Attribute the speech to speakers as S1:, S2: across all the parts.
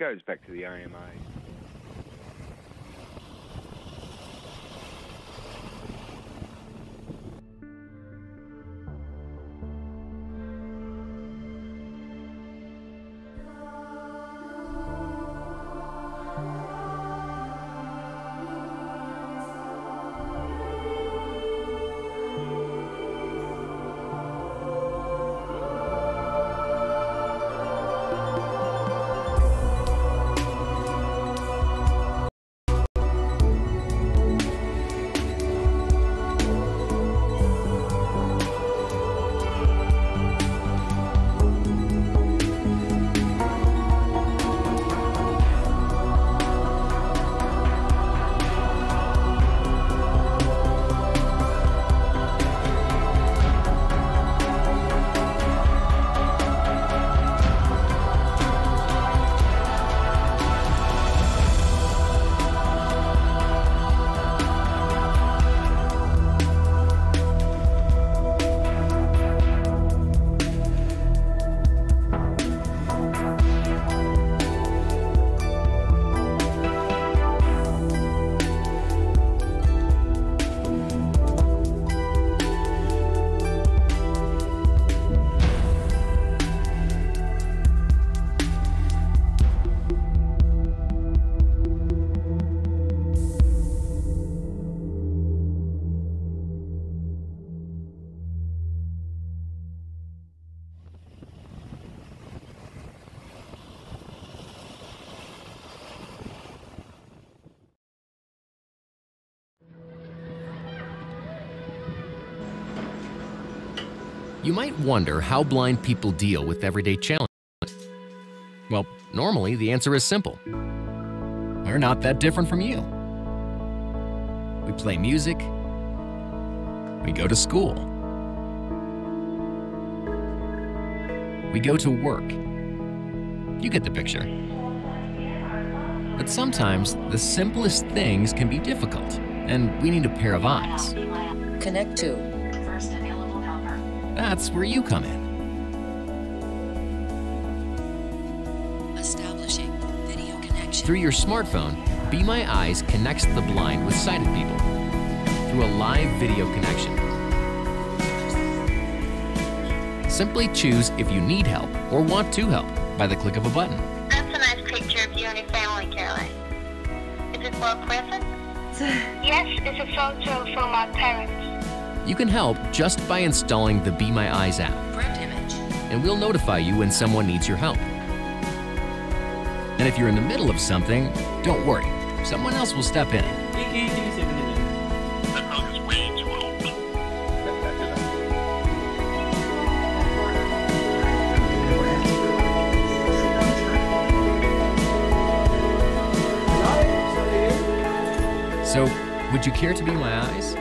S1: goes back to the AMA.
S2: You might wonder how blind people deal with everyday challenges. Well, normally the answer is simple. We're not that different from you. We play music. We go to school. We go to work. You get the picture. But sometimes the simplest things can be difficult, and we need a pair of eyes.
S3: Connect to.
S2: That's where you come in.
S3: Establishing video connection.
S2: Through your smartphone, Be My Eyes connects the blind with sighted people through a live video connection. Simply choose if you need help or want to help by the click of a button.
S4: That's a nice picture of you and your family, Caroline. Is it for a present? Yes, it's a photo from my parents.
S2: You can help just by installing the Be My Eyes app.
S3: Print image.
S2: And we'll notify you when someone needs your help. And if you're in the middle of something, don't worry. Someone else will step in.
S5: That dog is way too old.
S2: So, would you care to be my eyes?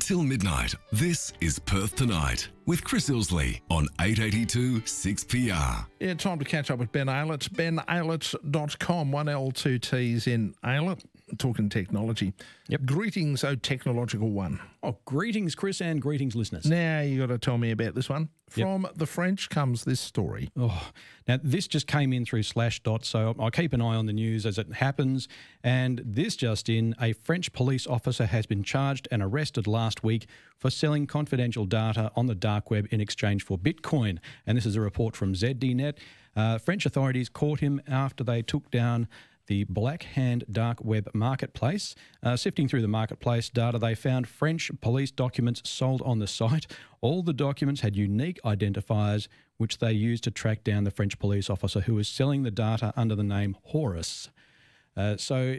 S1: Until midnight, this is Perth Tonight with Chris Ilsley on 882 6PR.
S5: Yeah, time to catch up with Ben Aylett. BenAylett.com, 1L2Ts in Aylett, talking technology.
S6: Yep.
S5: Greetings, oh technological one.
S6: Oh, greetings, Chris, and greetings, listeners.
S5: Now you got to tell me about this one. From the French comes this story.
S6: Oh, now this just came in through Slashdot, so I keep an eye on the news as it happens. And this just in, a French police officer has been charged and arrested last week for selling confidential data on the dark web in exchange for Bitcoin. And this is a report from ZDNet. French authorities caught him after they took down the Black Hand dark web marketplace. Sifting through the marketplace data, they found French police documents sold on the site. All the documents had unique identifiers, which they used to track down the French police officer who was selling the data under the name Horus. So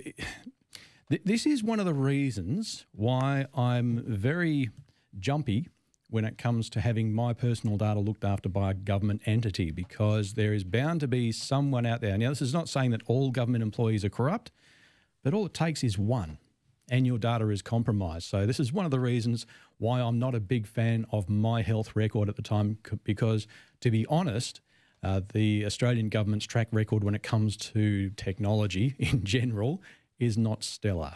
S6: this is one of the reasons why I'm very jumpy when it comes to having my personal data looked after by a government entity, because there is bound to be someone out there. Now, this is not saying that all government employees are corrupt, but all it takes is one and your data is compromised. So this is one of the reasons why I'm not a big fan of My Health Record at the time, because, to be honest, the Australian government's track record when it comes to technology in general is not stellar.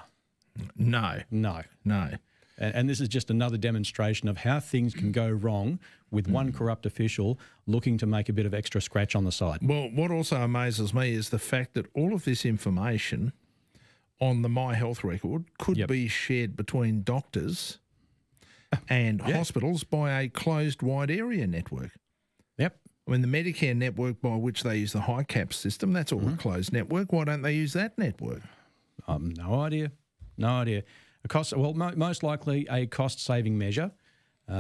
S5: No.
S6: And this is just another demonstration of how things can go wrong with one corrupt official looking to make a bit of extra scratch on the side.
S5: Well, what also amazes me is the fact that all of this information on the My Health Record could be shared between doctors and hospitals by a closed wide area network.
S6: Yep.
S5: I mean, the Medicare network by which they use the high cap system, that's all a closed network. Why don't they use that network?
S6: No idea. Most likely a cost-saving measure,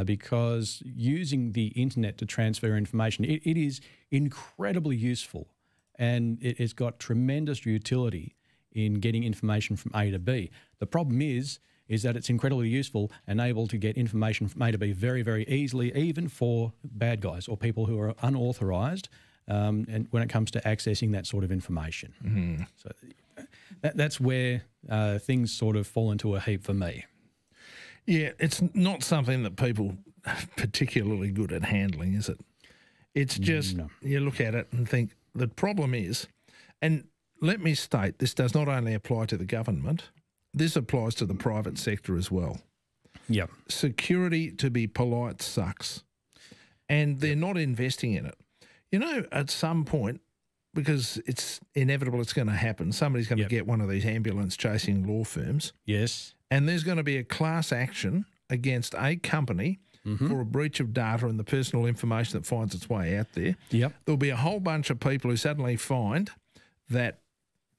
S6: because using the internet to transfer information, it is incredibly useful, and it's got tremendous utility in getting information from A to B. The problem is that it's incredibly useful and able to get information from A to B very, very easily, even for bad guys or people who are unauthorised, and when it comes to accessing that sort of information. So that's where things sort of fall into a heap for me.
S5: Yeah, it's not something that people are particularly good at handling, is it? It's just, you look at it and think, the problem is, and let me state, this does not only apply to the government, this applies to the private sector as well.
S6: Yep.
S5: Security, to be polite, sucks. And they're not investing in it. You know, at some point, because it's inevitable it's going to happen, somebody's going to get one of these ambulance-chasing law firms.
S6: Yes.
S5: And there's going to be a class action against a company for a breach of data and the personal information that finds its way out there.
S6: Yep.
S5: There'll be a whole bunch of people who suddenly find that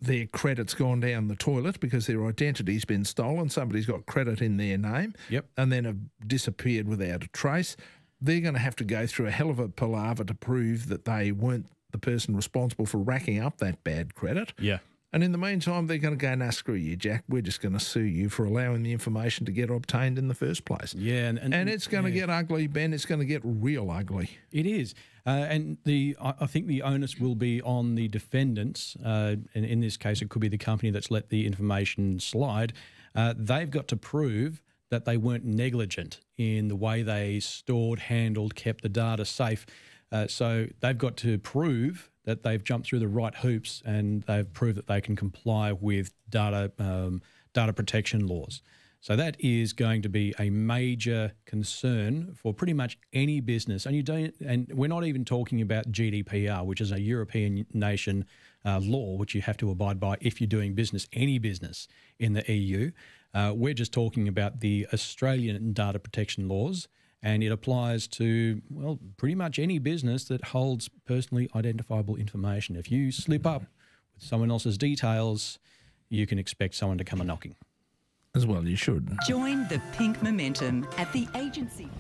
S5: their credit's gone down the toilet because their identity's been stolen. Somebody's got credit in their name and then have disappeared without a trace. They're going to have to go through a hell of a palaver to prove that they weren't the person responsible for racking up that bad credit.
S6: Yeah.
S5: And in the meantime, they're going to go, nah, screw you, Jack. We're just going to sue you for allowing the information to get obtained in the first place.
S6: Yeah.
S5: And it's going to get ugly, Ben. It's going to get real ugly.
S6: It is. And I think the onus will be on the defendants. And in this case, it could be the company that's let the information slide. They've got to prove that they weren't negligent in the way they stored, handled, kept the data safe. So they've got to prove that they've jumped through the right hoops and they've proved that they can comply with data protection laws. So that is going to be a major concern for pretty much any business. And we're not even talking about GDPR, which is a European nation law, which you have to abide by if you're doing business, any business in the EU. We're just talking about the Australian data protection laws, and it applies to, well, pretty much any business that holds personally identifiable information. If you slip up with someone else's details, you can expect someone to come a-knocking.
S5: As well, you should.
S7: Join the pink momentum at the agency.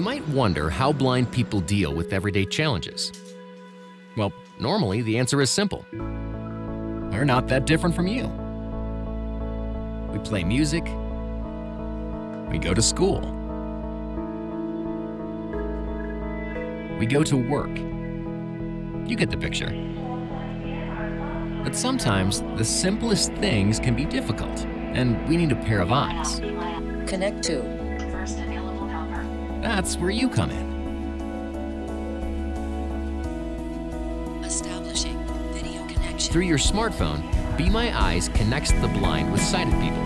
S2: You might wonder how blind people deal with everyday challenges. Well, normally the answer is simple. We're not that different from you. We play music. We go to school. We go to work. You get the picture. But sometimes the simplest things can be difficult, and we need a pair of eyes.
S3: Connect to.
S4: First available helper.
S2: That's where you come in.
S3: Establishing video connection.
S2: Through your smartphone, Be My Eyes connects the blind with sighted people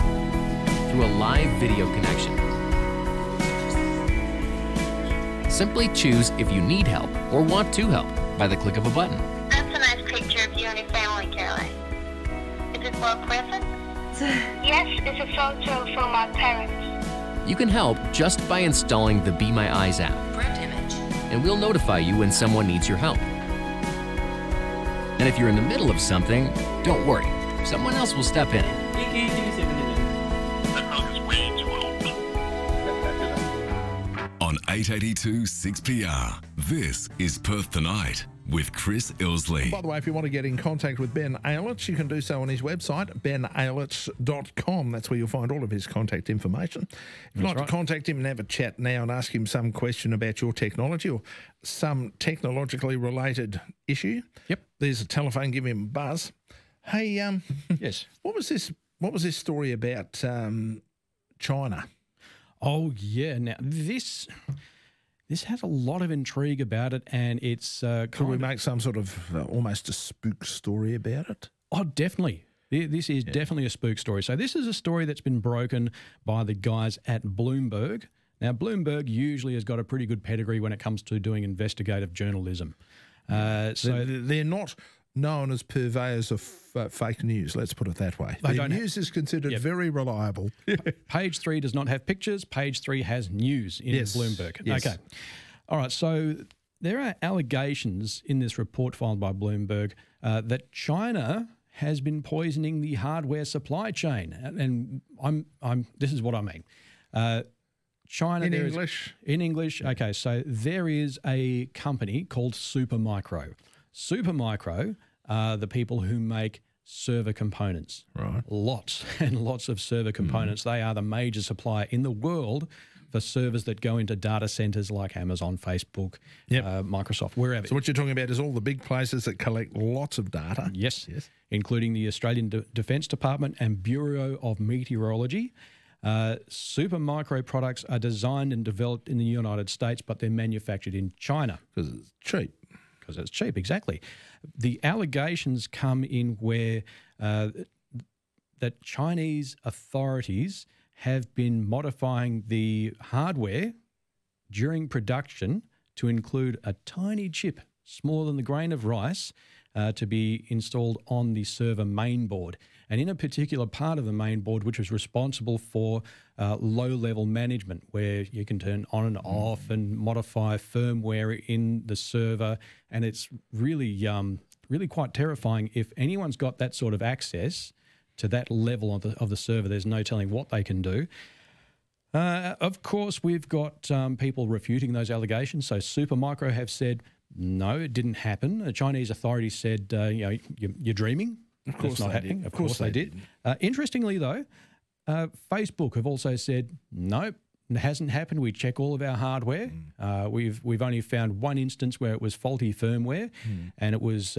S2: through a live video connection. Simply choose if you need help or want to help by the click of a button.
S4: That's a nice picture of you and your family, Caroline. Is it for a present? Yes, it's a photo from my parents.
S2: You can help just by installing the Be My Eyes app,
S3: Print image.
S2: and we'll notify you when someone needs your help. And if you're in the middle of something, don't worry. Someone else will step in.
S1: On 882 6PR, this is Perth Tonight with Chris Ilsley.
S5: By the way, if you want to get in contact with Ben Aylett, you can do so on his website, benaylett.com. That's where you'll find all of his contact information. If you'd like to contact him and have a chat now and ask him some question about your technology or some technologically related issue, there's a telephone, give him a buzz. Hey,
S6: Yes.
S5: what was this story about China?
S6: Oh, yeah. Now, this has a lot of intrigue about it, and it's
S5: Could we make some sort of almost a spook story about it?
S6: Oh, definitely. This is definitely a spook story. So this is a story that's been broken by the guys at Bloomberg. Now, Bloomberg usually has got a pretty good pedigree when it comes to doing investigative journalism. So
S5: They're not known as purveyors of fake news, let's put it that way. Their news is considered very reliable.
S6: Page 3 does not have pictures. Page 3 has news in Bloomberg.
S5: Yes.
S6: Okay. All right. So there are allegations in this report filed by Bloomberg that China has been poisoning the hardware supply chain. And this is what I mean. China...
S5: In English?
S6: In English. Okay. So there is a company called Supermicro. Supermicro are the people who make server components. Right. Lots and lots of server components. They are the major supplier in the world for servers that go into data centers like Amazon, Facebook, Microsoft, wherever.
S5: So what you're talking about is all the big places that collect lots of data.
S6: Yes. Including the Australian Defence Department and Bureau of Meteorology. Supermicro products are designed and developed in the United States, but they're manufactured in China.
S5: Because it's cheap.
S6: Because it's cheap, exactly. The allegations come in where that Chinese authorities have been modifying the hardware during production to include a tiny chip, smaller than the grain of rice, to be installed on the server mainboard. And in a particular part of the mainboard, which was responsible for low-level management, where you can turn on and off and modify firmware in the server. And it's really, really quite terrifying. If anyone's got that sort of access to that level of the server, there's no telling what they can do. Of course, we've got people refuting those allegations. So Supermicro have said, no, it didn't happen. The Chinese authorities said, you're dreaming.
S5: Of course,
S6: it's not happening.
S5: did.
S6: Of course they did. Interestingly, though, Facebook have also said, nope, it hasn't happened. We check all of our hardware. We've only found one instance where it was faulty firmware, and it was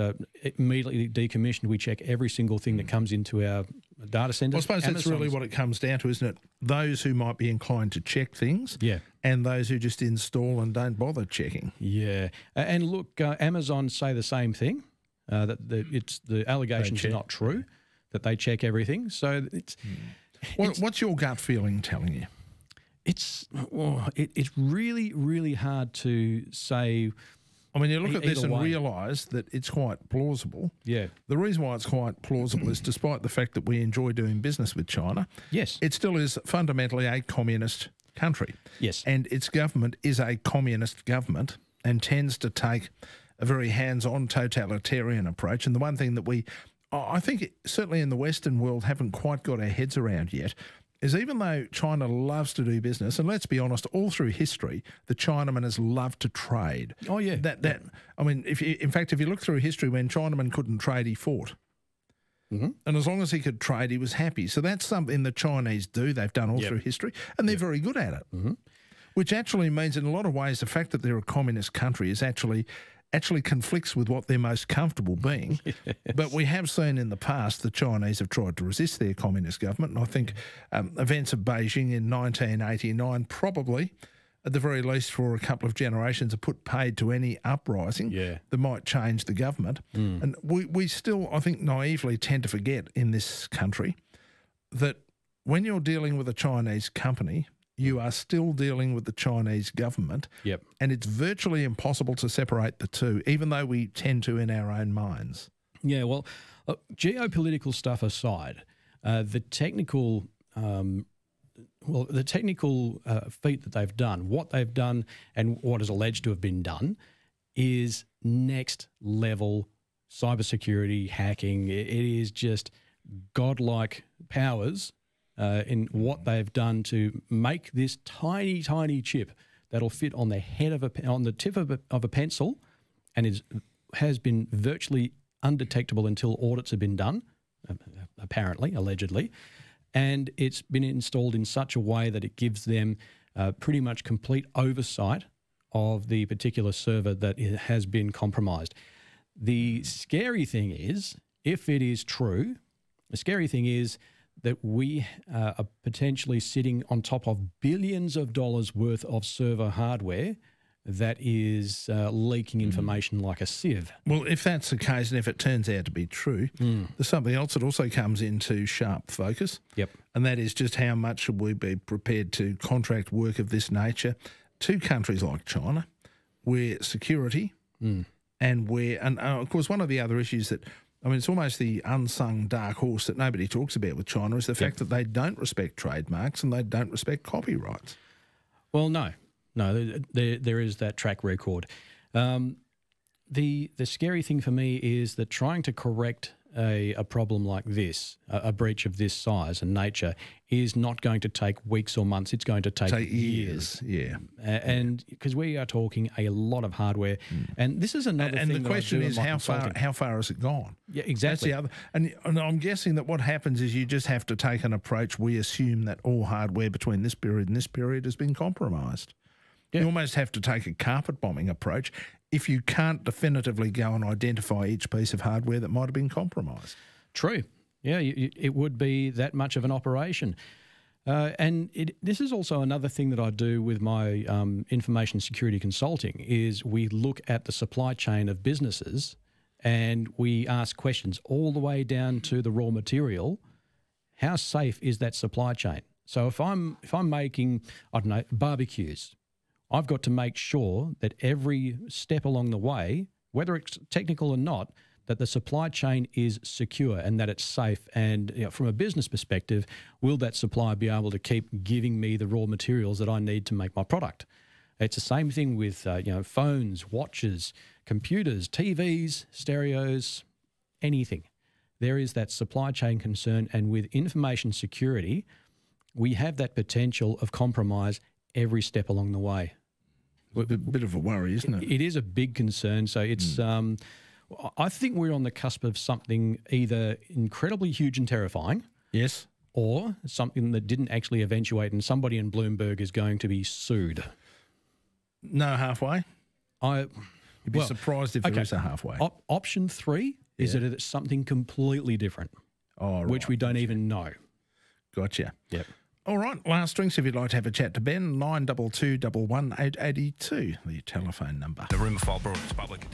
S6: immediately decommissioned. We check every single thing that comes into our data centers.
S5: Well, I suppose that's really what it comes down to, isn't it? Those who might be inclined to check things, and those who just install and don't bother checking.
S6: Yeah, and look, Amazon say the same thing. That the allegations are not true, that they check everything. So it's...
S5: What's your gut feeling telling you?
S6: It's really, really hard to say.
S5: I mean, you look at this and
S6: way.
S5: realise that it's quite plausible.
S6: Yeah.
S5: The reason why it's quite plausible is despite the fact that we enjoy doing business with China, it still is fundamentally a communist country.
S6: Yes.
S5: And its government is a communist government and tends to take a very hands-on totalitarian approach. And the one thing that I think certainly in the Western world haven't quite got our heads around yet is even though China loves to do business, and let's be honest, all through history, the Chinaman has loved to trade.
S6: Oh, yeah.
S5: I mean, if you look through history, when Chinaman couldn't trade, he fought.
S6: Mm-hmm.
S5: And as long as he could trade, he was happy. So that's something the Chinese do. They've done all through history, and they're very good at it.
S6: Mm-hmm.
S5: Which actually means, in a lot of ways, the fact that they're a communist country is actually conflicts with what they're most comfortable being. Yes. But we have seen in the past the Chinese have tried to resist their communist government, and I think events of Beijing in 1989 probably, at the very least for a couple of generations, have put paid to any uprising that might change the government. And we still, I think, naively tend to forget in this country that when you're dealing with a Chinese company, you are still dealing with the Chinese government.
S6: Yep.
S5: And it's virtually impossible to separate the two, even though we tend to in our own minds.
S6: Yeah, well, geopolitical stuff aside, the technical feat that they've done, what they've done and what is alleged to have been done is next level cybersecurity hacking. It is just godlike powers in what they've done to make this tiny, tiny chip that'll fit on the head of on the tip of a pencil, and has been virtually undetectable until audits have been done, apparently, allegedly, and it's been installed in such a way that it gives them pretty much complete oversight of the particular server that has been compromised. The scary thing is, if it is true, the scary thing is that we are potentially sitting on top of billions of dollars worth of server hardware that is leaking information like a sieve.
S5: Well, if that's the case, and if it turns out to be true, there's something else that also comes into sharp focus.
S6: Yep.
S5: And that is just how much should we be prepared to contract work of this nature to countries like China, where security and of course, one of the other issues that, I mean, it's almost the unsung dark horse that nobody talks about with China is the fact that they don't respect trademarks and they don't respect copyrights.
S6: Well, no, there is that track record. The scary thing for me is that trying to correct a problem like this, a breach of this size and nature, is not going to take weeks or months. It's going to take years.
S5: Yeah.
S6: And because we are talking a lot of hardware, and this is another thing.
S5: And the question is, how far has it gone?
S6: Yeah, exactly.
S5: That's the other. And I'm guessing that what happens is you just have to take an approach. We assume that all hardware between this period and this period has been compromised. Yeah. You almost have to take a carpet bombing approach if you can't definitively go and identify each piece of hardware that might have been compromised.
S6: True. Yeah, it would be that much of an operation. And this is also another thing that I do with my information security consulting is we look at the supply chain of businesses and we ask questions all the way down to the raw material. How safe is that supply chain? So if I'm making, I don't know, barbecues, I've got to make sure that every step along the way, whether it's technical or not, that the supply chain is secure and that it's safe. And from a business perspective, will that supplier be able to keep giving me the raw materials that I need to make my product? It's the same thing with phones, watches, computers, TVs, stereos, anything. There is that supply chain concern, and with information security, we have that potential of compromise every step along the way.
S5: A bit of a worry, isn't it?
S6: It is a big concern. So it's, I think we're on the cusp of something either incredibly huge and terrifying.
S5: Yes.
S6: Or something that didn't actually eventuate and somebody in Bloomberg is going to be sued.
S5: No halfway? You'd be surprised if there is a halfway.
S6: Option 3 is that it's something completely different, which we don't even know.
S5: Gotcha.
S6: Yep.
S5: All right, last drinks if you'd like to have a chat to Ben, 922 118 882, the telephone number.
S1: The Room of Fall Broadcast Public.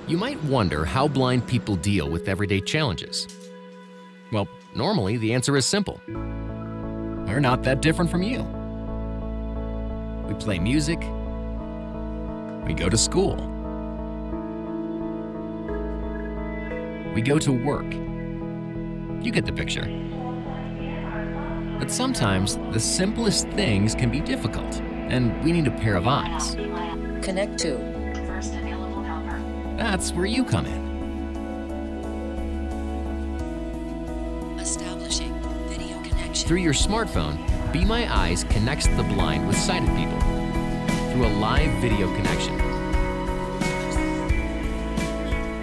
S2: You might wonder how blind people deal with everyday challenges. Well, normally the answer is simple. We're not that different from you. We play music. We go to school. We go to work. You get the picture. But sometimes the simplest things can be difficult, and we need a pair of eyes.
S3: Connect to.
S4: First available helper.
S2: That's where you come in.
S3: Establishing video connection.
S2: Through your smartphone, Be My Eyes connects the blind with sighted people through a live video connection.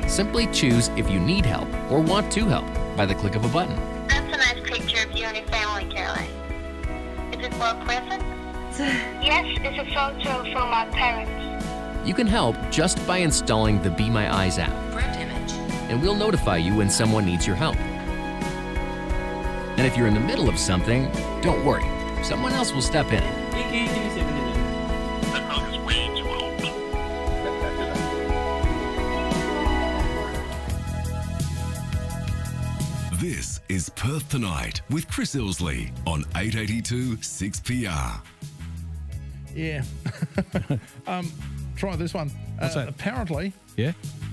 S2: Simply choose if you need help or want to help by the click of a button.
S4: That's a nice picture of you and your family, Caroline. Is it for a present? Yes, it's a photo from my parents.
S2: You can help just by installing the Be My Eyes app,
S3: Print image.
S2: and we'll notify you when someone needs your help. And if you're in the middle of something, don't worry. Someone else will step in.
S8: That dog is way too old.
S1: This is Perth Tonight with Chris Ilsley on 882 6PR.
S5: Yeah. Try this one.
S6: What's that?
S5: Apparently,
S6: Yeah.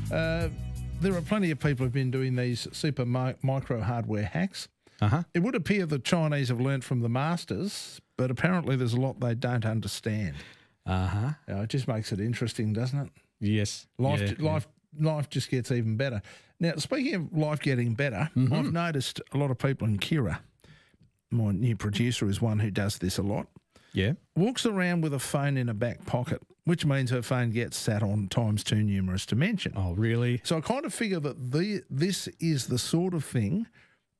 S5: there are plenty of people who've been doing these super micro hardware hacks.
S6: Uh-huh.
S5: It would appear the Chinese have learnt from the masters, but apparently there's a lot they don't understand.
S6: Uh-huh.
S5: It just makes it interesting, doesn't it?
S6: Yes.
S5: Life just gets even better. Now, speaking of life getting better, I've noticed a lot of people in Kira, my new producer is one who does this a lot,
S6: Yeah.
S5: walks around with a phone in a back pocket, which means her phone gets sat on times too numerous to mention.
S6: Oh, really?
S5: So I kind of figure that this is the sort of thing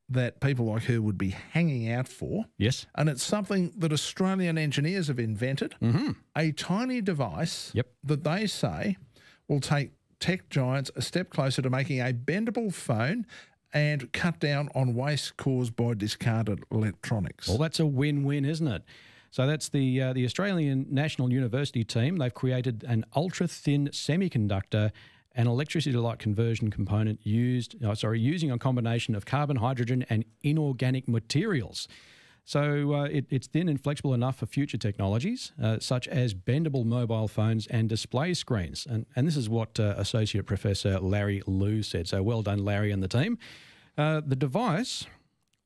S5: that people like her would be hanging out for.
S6: Yes.
S5: And it's something that Australian engineers have invented, a tiny device
S6: Yep.
S5: that they say will take tech giants a step closer to making a bendable phone and cut down on waste caused by discarded electronics.
S6: Well, that's a win-win, isn't it? So that's the Australian National University team. They've created an ultra-thin semiconductor and electricity-like conversion component using a combination of carbon, hydrogen, and inorganic materials. So it's thin and flexible enough for future technologies, such as bendable mobile phones and display screens. And this is what Associate Professor Larry Liu said. So well done, Larry and the team. The device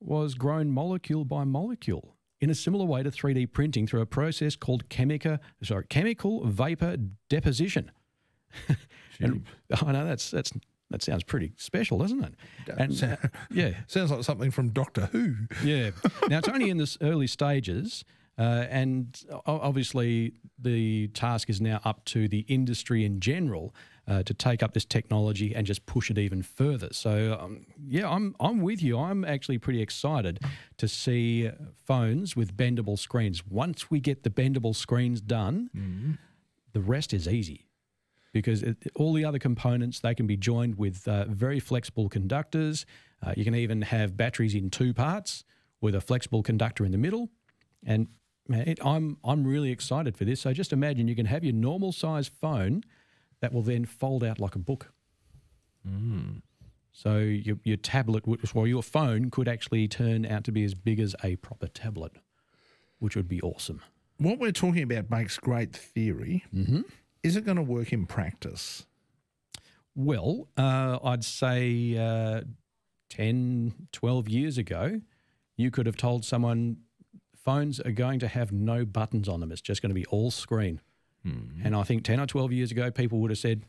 S6: was grown molecule by molecule in a similar way to 3D printing through a process called chemical vapor deposition. And, I know that sounds pretty special, doesn't it? And yeah,
S5: Sounds like something from Doctor Who.
S6: yeah. Now it's only in the early stages, and obviously the task is now up to the industry in general to take up this technology and just push it even further. So yeah, I'm with you. I'm actually pretty excited to see phones with bendable screens. Once we get the bendable screens done, the rest is easy. Because all the other components, they can be joined with very flexible conductors. You can even have batteries in two parts with a flexible conductor in the middle. And man, I'm really excited for this. So just imagine you can have your normal size phone that will then fold out like a book. So your tablet, or your phone could actually turn out to be as big as a proper tablet, which would be awesome.
S5: What we're talking about makes great theory. Is it going to work in practice?
S6: Well, I'd say 10, 12 years ago, you could have told someone phones are going to have no buttons on them. It's just going to be all screen. And I think 10 or 12 years ago, people would have said,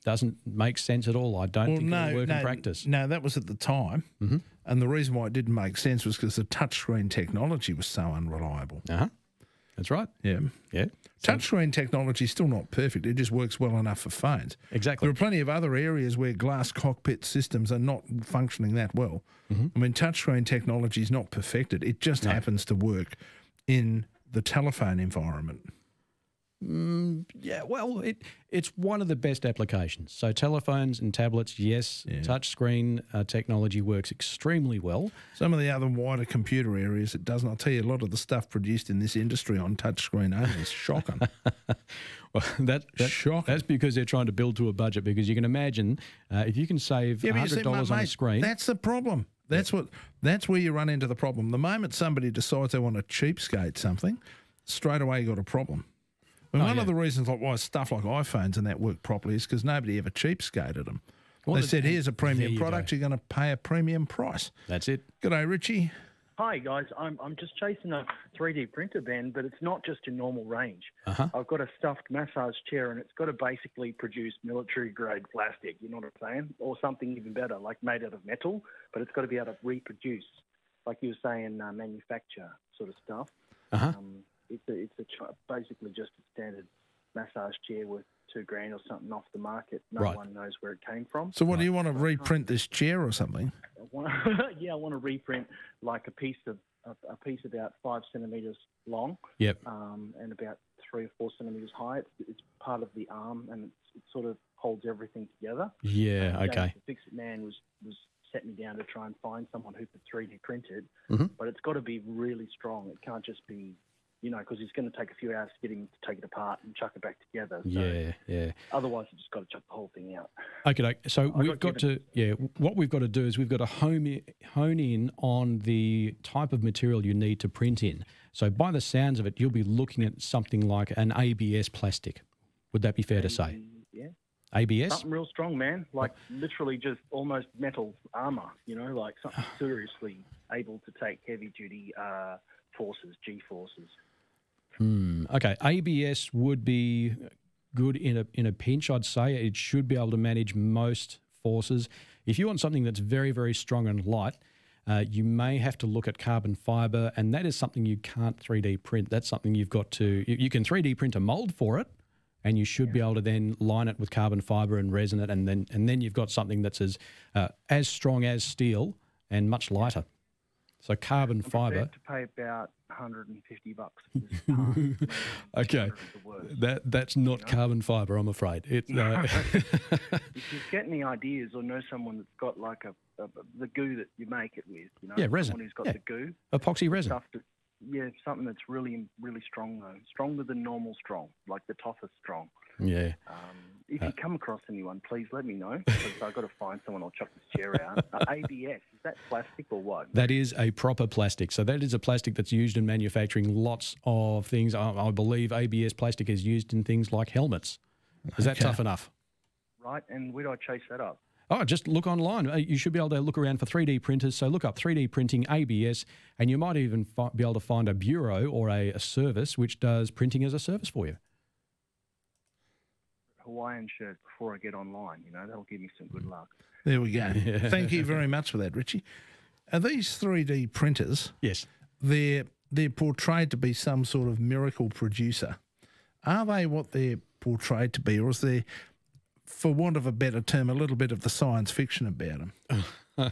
S6: doesn't make sense at all. I don't think it'll work in practice.
S5: No, that was at the time. And the reason why it didn't make sense was because the touchscreen technology was so unreliable.
S6: That's right.
S5: Yeah.
S6: Yeah.
S5: Touchscreen technology is still not perfect. It just works well enough for phones.
S6: Exactly.
S5: There are plenty of other areas where glass cockpit systems are not functioning that well. I mean, touchscreen technology is not perfected. It just happens to work in the telephone environment.
S6: Yeah, well, it's one of the best applications. So telephones and tablets, yes, touchscreen technology works extremely well.
S5: Some of the other wider computer areas, it doesn't. I'll tell you, a lot of the stuff produced in this industry on touchscreen only is shocking.
S6: Well, that's
S5: shocking.
S6: That's because they're trying to build to a budget, because you can imagine if you can save $100 on a screen.
S5: That's the problem. That's where you run into the problem. The moment somebody decides they want to cheapskate something, straight away you got a problem. And one of the reasons why stuff like iPhones and that work properly is because nobody ever cheapskated them. Well, they said, here's a premium product, you're going to pay a premium price.
S6: That's it.
S5: G'day, Richie.
S8: Hi, guys. I'm just chasing a 3D printer, Ben, but it's not just a normal range. I've got a stuffed massage chair, and it's got to basically produce military-grade plastic, you know what I'm saying? Or something even better, like made out of metal, but it's got to be able to reproduce, like you were saying, manufacture sort of stuff. It's basically just a standard massage chair worth $2,000 or something off the market. No one knows where it came from.
S5: So what, do you want to reprint this chair or something?
S8: I want to reprint like a piece about 5 centimetres long.
S6: Yep.
S8: And about 3 or 4 centimetres high. It's part of the arm, and it sort of holds everything together.
S6: Yeah. Okay.
S8: The Fix-It man was set me down to try and find someone who could 3D print it, but it's got to be really strong. It can't just be, because it's going to take a few hours to get him to take it apart and chuck it back together. So
S6: yeah.
S8: Otherwise, you just got to chuck the whole thing out.
S6: Okay, so what we've got to do is we've got to hone in on the type of material you need to print in. So by the sounds of it, you'll be looking at something like an ABS plastic. Would that be fair to say?
S8: Yeah.
S6: ABS?
S8: Something real strong, man. Like literally just almost metal armour, like something seriously able to take heavy-duty forces, G-forces.
S6: Okay, ABS would be good in a pinch, I'd say. It should be able to manage most forces. If you want something that's very, very strong and light, you may have to look at carbon fibre, and that is something you can't 3D print. That's something you've got to... You can 3D print a mould for it, and you should be able to then line it with carbon fibre and resin it, and then you've got something that's as strong as steel and much lighter. So carbon fibre...
S8: to pay about $150.
S6: Okay, that's not carbon fibre, I'm afraid. It's,
S8: if you get any ideas or know someone that's got like the goo that you make it with,
S6: resin.
S8: Someone who's got the goo,
S6: epoxy resin.
S8: Something that's really, really strong though, stronger than normal strong, like the toughest strong.
S6: Yeah.
S8: If you come across anyone, please let me know, because I've got to find someone. I'll chuck this chair out. ABS, is that plastic or what?
S6: That is a proper plastic. So that is a plastic that's used in manufacturing lots of things. I believe ABS plastic is used in things like helmets. Is that tough enough?
S8: Right, and where do I chase that up?
S6: Oh, just look online. You should be able to look around for 3D printers. So look up 3D printing ABS, and you might even be able to find a bureau or a service which does printing as a service for you.
S8: Hawaiian shirt before I get online, that'll give me some good luck.
S5: There we go. Thank you very much for that, Richie. Are these 3D printers?
S6: Yes.
S5: They're portrayed to be some sort of miracle producer. Are they what they're portrayed to be, or is there, for want of a better term, a little bit of the science fiction about them?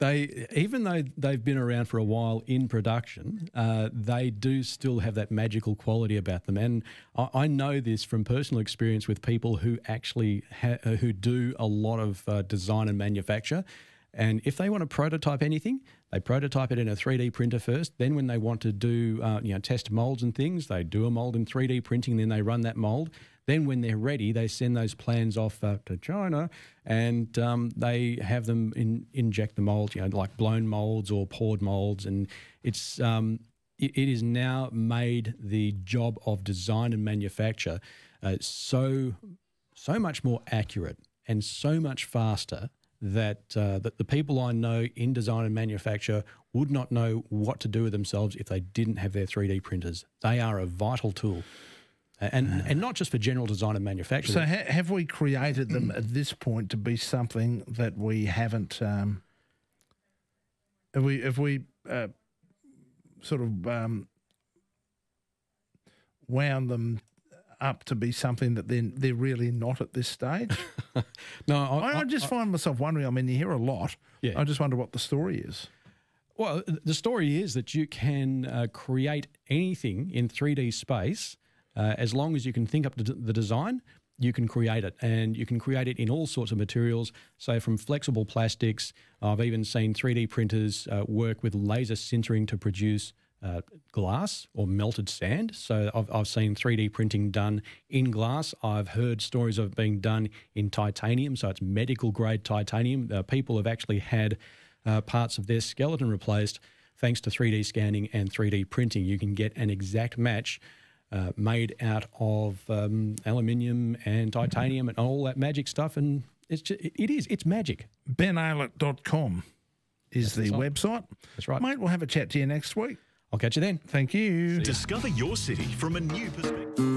S6: Even though they've been around for a while in production, they do still have that magical quality about them. And I know this from personal experience with people who actually who do a lot of design and manufacture. And if they want to prototype anything, they prototype it in a 3D printer first. Then when they want to do test molds and things, they do a mold in 3D printing, then they run that mold. Then when they're ready, they send those plans off to China, and they have them inject the molds, like blown molds or poured molds. And it's it is now made the job of design and manufacture so much more accurate and so much faster that that the people I know in design and manufacture would not know what to do with themselves if they didn't have their 3D printers. They are a vital tool. And not just for general design and manufacture.
S5: So have we created them at this point to be something that we haven't? Have we sort of wound them up to be something that they're really not at this stage?
S6: No,
S5: I just find myself wondering. I mean, you hear a lot.
S6: Yeah.
S5: I just wonder what the story is.
S6: Well, the story is that you can create anything in 3D space As long as you can think up the design, you can create it, and you can create it in all sorts of materials. So from flexible plastics, I've even seen 3D printers work with laser sintering to produce glass or melted sand. So I've seen 3D printing done in glass. I've heard stories of it being done in titanium, so it's medical grade titanium. People have actually had parts of their skeleton replaced thanks to 3D scanning and 3D printing. You can get an exact match made out of aluminium and titanium and all that magic stuff, and it's magic.
S5: BenAylett.com is the website.
S6: That's right.
S5: Mate, we'll have a chat to you next week.
S6: I'll catch you then.
S5: Thank you.
S1: Discover your city from a new perspective.